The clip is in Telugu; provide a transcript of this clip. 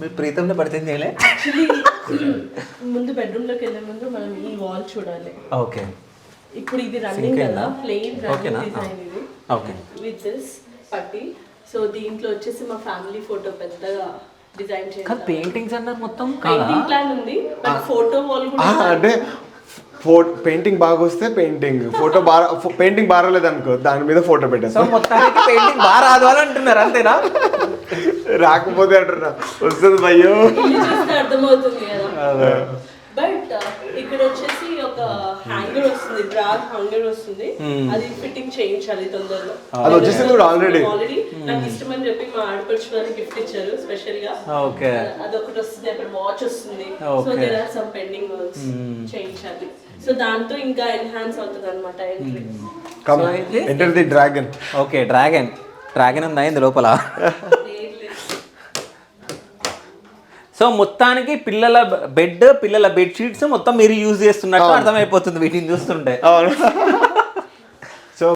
మీరు ప్రీతంలో పరిచయం చేయలే? యాక్చువల్లీ ముందు బెడ్రూమ్ లోకి వెళ్ళే ముందు మనం ఈ వాల్ చూడాలి. ఓకే. ఇప్పుడు ఇది రన్నింగ్ కదా, ప్లెయిన్ ఓకేనా? డిజైన్ ఇది. ఓకే. విత్ దిస్ పట్టి. సో దీంట్లో వచ్చేసి మా ఫ్యామిలీ ఫోటో పెద్దగా డిజైన్ కానీ చేయాలి. పెయింటింగ్స్ అన్నారు మొత్తం పెయింటింగ్ ప్లాన్ ఉంది, బట్ ఫోటో వాల్ కూడా అంటే పెయింటింగ్ బాగా వస్తే పెయింటింగ్ బాగాలేదు అనుకో, దాని మీద ఫోటో సో పెట్టేస్తాం. మొత్తానికి పెయింటింగ్ బాగా రాదు అని అంటున్నారు, అంతేనా? రాకపోతే అంటున్నా, వస్తుంది భయ్యో. ఇల్లు చూస్తే అర్థమవుతుంది కదా. బట్ ఇక్కడ వచ్చేసి ఒక హ్యాంగర్ వస్తుంది, డ్రా హ్యాంగర్ వస్తుంది. అది ఫిట్టింగ్ చేయించాలి తొందరలో. అది వచ్చేసింది కూడా already. నాకు ఇష్టమని చెప్పి మా ఆడపడుచు వాళ్ళకి గిఫ్ట్ ఇచ్చారు స్పెషల్ గా. ఓకే. అదొకటి వస్తుంది, అక్కడ వాచ్ వస్తుంది. So Okay. There are some pending works చేయించాలి. సో దాంతో ఇంకా ఎన్హాన్స్ అవుతుంది అనమాట entry. Come enter the dragon. Okay, dragon ఉందా ఇందు లోపల? సో మొత్తానికి పిల్లల బెడ్, పిల్లల బెడ్షీట్స్ మొత్తం మీరు యూజ్ చేస్తున్నట్టు అర్థమైపోతుంది వీటిని చూస్తుంటే. అవును.